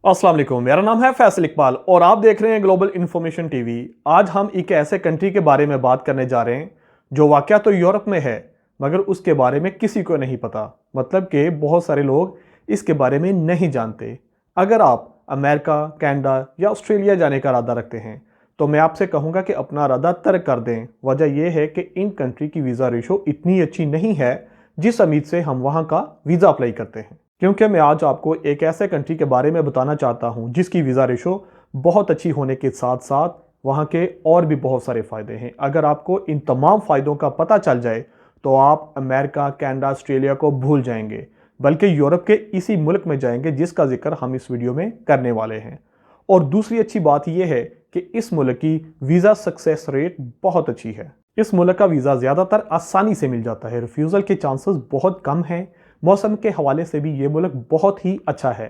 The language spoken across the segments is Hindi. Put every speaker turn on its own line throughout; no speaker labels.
अस्सलाम वालेकुम, मेरा नाम है फैसल इकबाल और आप देख रहे हैं ग्लोबल इन्फॉर्मेशन टीवी। आज हम एक ऐसे कंट्री के बारे में बात करने जा रहे हैं जो वाकया तो यूरोप में है मगर उसके बारे में किसी को नहीं पता। मतलब कि बहुत सारे लोग इसके बारे में नहीं जानते। अगर आप अमेरिका, कनाडा या ऑस्ट्रेलिया जाने का इरादा रखते हैं तो मैं आपसे कहूँगा कि अपना इरादा तर्क कर दें। वजह यह है कि इन कंट्री की वीज़ा रेशो इतनी अच्छी नहीं है जिस उम्मीद से हम वहाँ का वीज़ा अप्लाई करते हैं। क्योंकि मैं आज आपको एक ऐसे कंट्री के बारे में बताना चाहता हूं जिसकी वीज़ा रेशो बहुत अच्छी होने के साथ साथ वहां के और भी बहुत सारे फ़ायदे हैं। अगर आपको इन तमाम फ़ायदों का पता चल जाए तो आप अमेरिका, कनाडा, ऑस्ट्रेलिया को भूल जाएंगे, बल्कि यूरोप के इसी मुल्क में जाएंगे जिसका जिक्र हम इस वीडियो में करने वाले हैं। और दूसरी अच्छी बात यह है कि इस मुल्क की वीज़ा सक्सेस रेट बहुत अच्छी है। इस मुल्क का वीज़ा ज़्यादातर आसानी से मिल जाता है, रिफ्यूज़ल के चांसेस बहुत कम हैं। मौसम के हवाले से भी ये मुल्क बहुत ही अच्छा है।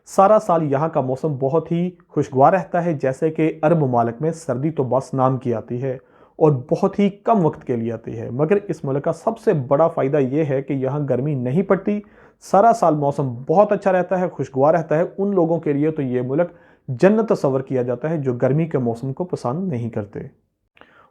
सारा साल यहाँ का मौसम बहुत ही खुशगवार रहता है। जैसे कि अरब ममालिक में सर्दी तो बस नाम की आती है और बहुत ही कम वक्त के लिए आती है, मगर इस मुल्क का सबसे बड़ा फ़ायदा ये है कि यहाँ गर्मी नहीं पड़ती। सारा साल मौसम बहुत अच्छा रहता है, खुशगवार रहता है। उन लोगों के लिए तो ये मुल्क जन्नत तस्वर किया जाता है जो गर्मी के मौसम को पसंद नहीं करते।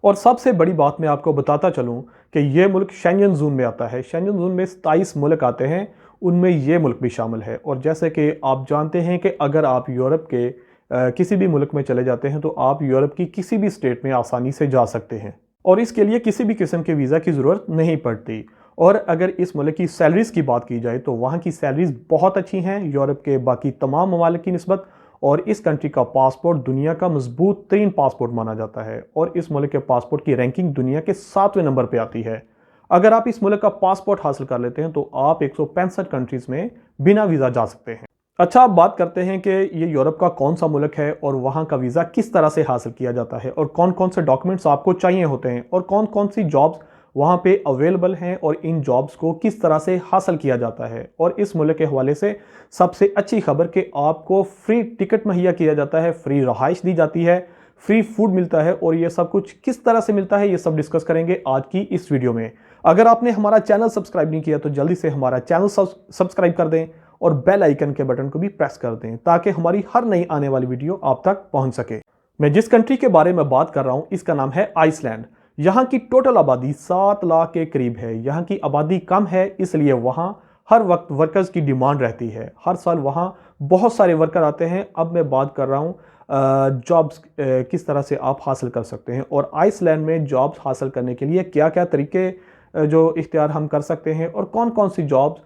और सबसे बड़ी बात मैं आपको बताता चलूं कि यह मुल्क शेंजन जोन में आता है। शेंजन जोन में 27 मुल्क आते हैं, उनमें यह मुल्क भी शामिल है। और जैसे कि आप जानते हैं कि अगर आप यूरोप के किसी भी मुल्क में चले जाते हैं तो आप यूरोप की किसी भी स्टेट में आसानी से जा सकते हैं और इसके लिए किसी भी किस्म के वीज़ा की ज़रूरत नहीं पड़ती। और अगर इस मुल्क की सैलरीज़ की बात की जाए तो वहाँ की सैलरीज़ बहुत अच्छी हैं यूरोप के बाकी तमाम ममालिक की निस्बत। और इस कंट्री का पासपोर्ट दुनिया का मजबूत तरीन पासपोर्ट माना जाता है और इस मुल्क के पासपोर्ट की रैंकिंग दुनिया के 7वें नंबर पे आती है। अगर आप इस मुल्क का पासपोर्ट हासिल कर लेते हैं तो आप 165 कंट्रीज में बिना वीज़ा जा सकते हैं। अच्छा, आप बात करते हैं कि ये यूरोप का कौन सा मुल्क है और वहाँ का वीज़ा किस तरह से हासिल किया जाता है और कौन कौन से डॉक्यूमेंट्स आपको चाहिए होते हैं और कौन कौन सी जॉब्स वहाँ पे अवेलेबल हैं और इन जॉब्स को किस तरह से हासिल किया जाता है। और इस मुल्क के हवाले से सबसे अच्छी खबर कि आपको फ्री टिकट मुहैया किया जाता है, फ्री रहाइश दी जाती है, फ्री फूड मिलता है। और ये सब कुछ किस तरह से मिलता है ये सब डिस्कस करेंगे आज की इस वीडियो में। अगर आपने हमारा चैनल सब्सक्राइब नहीं किया तो जल्दी से हमारा चैनल सब्सक्राइब कर दें और बेल आइकन के बटन को भी प्रेस कर दें ताकि हमारी हर नई आने वाली वीडियो आप तक पहुंच सके। मैं जिस कंट्री के बारे में बात कर रहा हूं इसका नाम है आइसलैंड। यहाँ की टोटल आबादी 7 लाख के करीब है। यहाँ की आबादी कम है इसलिए वहाँ हर वक्त वर्कर्स की डिमांड रहती है। हर साल वहाँ बहुत सारे वर्कर आते हैं। अब मैं बात कर रहा हूँ जॉब्स किस तरह से आप हासिल कर सकते हैं और आइसलैंड में जॉब्स हासिल करने के लिए क्या क्या तरीके जो इख्तियार हम कर सकते हैं और कौन कौन सी जॉब्स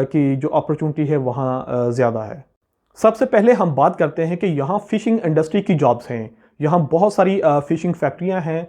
की जो अपॉर्चुनिटी है वहाँ ज़्यादा है। सबसे पहले हम बात करते हैं कि यहाँ फ़िशिंग इंडस्ट्री की जॉब्स हैं। यहाँ बहुत सारी फ़िशिंग फैक्ट्रियाँ हैं।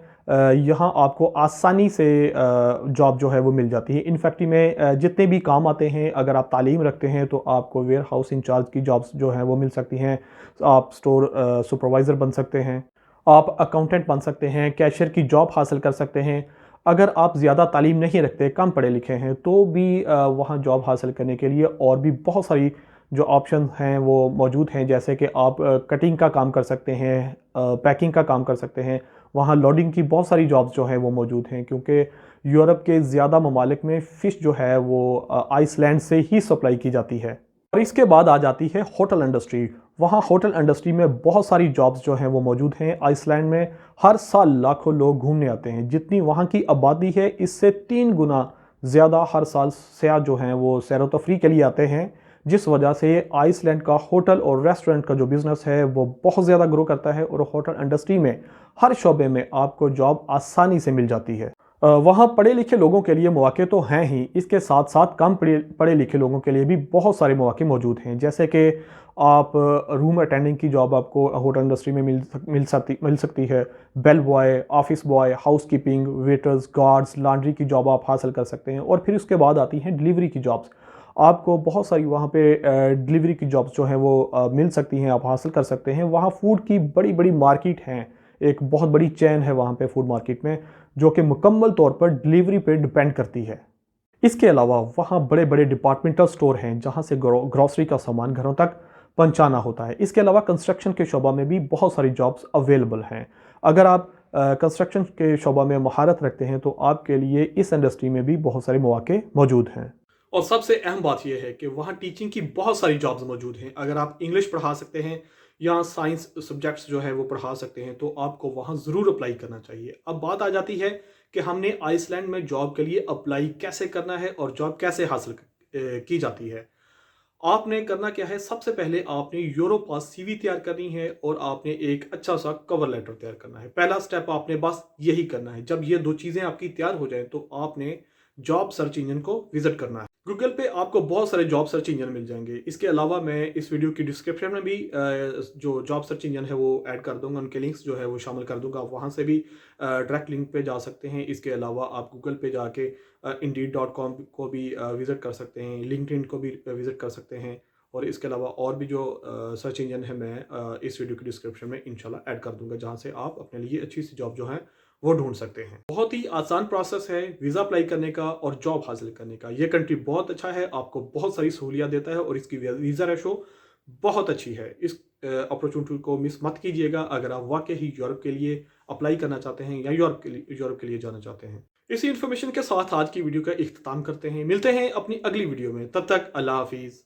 यहाँ आपको आसानी से जॉब जो है वो मिल जाती है। इन फैक्ट्री में जितने भी काम आते हैं, अगर आप तालीम रखते हैं तो आपको वेयर हाउस इंचार्ज की जॉब्स जो हैं वो मिल सकती हैं। आप स्टोर सुपरवाइज़र बन सकते हैं, आप अकाउंटेंट बन सकते हैं, कैशियर की जॉब हासिल कर सकते हैं। अगर आप ज़्यादा तालीम नहीं रखते, कम पढ़े लिखे हैं तो भी वहाँ जॉब हासिल करने के लिए और भी बहुत सारी जो ऑप्शन हैं वो मौजूद हैं। जैसे कि आप कटिंग का काम कर सकते हैं, पैकिंग का काम कर सकते हैं। वहाँ लोडिंग की बहुत सारी जॉब्स जो हैं वो मौजूद हैं क्योंकि यूरोप के ज़्यादा ममालिक में फ़िश जो है वो आइसलैंड से ही सप्लाई की जाती है। और इसके बाद आ जाती है होटल इंडस्ट्री। वहाँ होटल इंडस्ट्री में बहुत सारी जॉब्स जो हैं वो मौजूद हैं। आइसलैंड में हर साल लाखों लोग घूमने आते हैं। जितनी वहाँ की आबादी है इससे 3 गुना ज़्यादा हर साल सयाह जो हैं वो सैर व तफरीह के लिए आते हैं, जिस वजह से आइसलैंड का होटल और रेस्टोरेंट का जो बिज़नेस है वो बहुत ज़्यादा ग्रो करता है और होटल इंडस्ट्री में हर शोबे में आपको जॉब आसानी से मिल जाती है। वहाँ पढ़े लिखे लोगों के लिए मौके तो हैं ही, इसके साथ साथ कम पढ़े लिखे लोगों के लिए भी बहुत सारे मौके मौजूद हैं। जैसे कि आप रूम अटेंडिंग की जॉब आपको होटल इंडस्ट्री में मिल सकती है। Bell boy, office boy, housekeeping, waiters, guards, laundry की जॉब आप हासिल कर सकते हैं। और फिर उसके बाद आती हैं डिलीवरी की जॉब्स। आपको बहुत सारी वहाँ पे डिलीवरी की जॉब्स जो हैं वो मिल सकती हैं, आप हासिल कर सकते हैं। वहाँ फूड की बड़ी बड़ी मार्केट हैं, एक बहुत बड़ी चेन है वहाँ पे फूड मार्केट में जो कि मुकम्मल तौर पर डिलीवरी पे डिपेंड करती है। इसके अलावा वहाँ बड़े बड़े डिपार्टमेंटल स्टोर हैं जहाँ से ग्रॉसरी का सामान घरों तक पहुँचाना होता है। इसके अलावा कंस्ट्रक्शन के शोबा में भी बहुत सारी जॉब्स अवेलेबल हैं। अगर आप कंस्ट्रक्शन के शोबा में महारत रखते हैं तो आपके लिए इस इंडस्ट्री में भी बहुत सारे मौके मौजूद हैं। और सबसे अहम बात यह है कि वहाँ टीचिंग की बहुत सारी जॉब्स मौजूद हैं। अगर आप इंग्लिश पढ़ा सकते हैं या साइंस सब्जेक्ट्स जो है वो पढ़ा सकते हैं तो आपको वहाँ ज़रूर अप्लाई करना चाहिए। अब बात आ जाती है कि हमने आइसलैंड में जॉब के लिए अप्लाई कैसे करना है और जॉब कैसे हासिल की जाती है। आपने करना क्या है, सबसे पहले आपने यूरोपास सीवी तैयार करनी है और आपने एक अच्छा सा कवर लेटर तैयार करना है। पहला स्टेप आपने बस यही करना है। जब ये दो चीज़ें आपकी तैयार हो जाएं तो आपने जॉब सर्च इंजन को विजिट करना है। गूगल पे आपको बहुत सारे जॉब सर्च इंजन मिल जाएंगे। इसके अलावा मैं इस वीडियो की डिस्क्रिप्शन में भी जो जॉब सर्च इंजन है वो ऐड कर दूंगा, उनके लिंक्स जो है वो शामिल कर दूंगा। आप वहाँ से भी डायरेक्ट लिंक पे जा सकते हैं। इसके अलावा आप गूगल पे जाके Indeed.com को भी विजिट कर सकते हैं, लिंक्डइन को भी विजिट कर सकते हैं। और इसके अलावा और भी जो सर्च इंजन है मैं इस वीडियो की डिस्क्रिप्शन में इंशाल्लाह ऐड कर दूंगा, जहां से आप अपने लिए अच्छी सी जॉब जो है वो ढूंढ सकते हैं। बहुत ही आसान प्रोसेस है वीज़ा अप्लाई करने का और जॉब हासिल करने का। ये कंट्री बहुत अच्छा है, आपको बहुत सारी सहूलियत देता है और इसकी वीज़ा रेशो बहुत अच्छी है। इस अपॉर्चुनिटी को मिस मत कीजिएगा अगर आप वाकई ही यूरोप के लिए अप्लाई करना चाहते हैं या यूरोप के लिए जाना चाहते हैं। इसी इन्फॉर्मेशन के साथ आज की वीडियो का इख्तिताम करते हैं। मिलते हैं अपनी अगली वीडियो में, तब तक अल्लाह हाफिज़।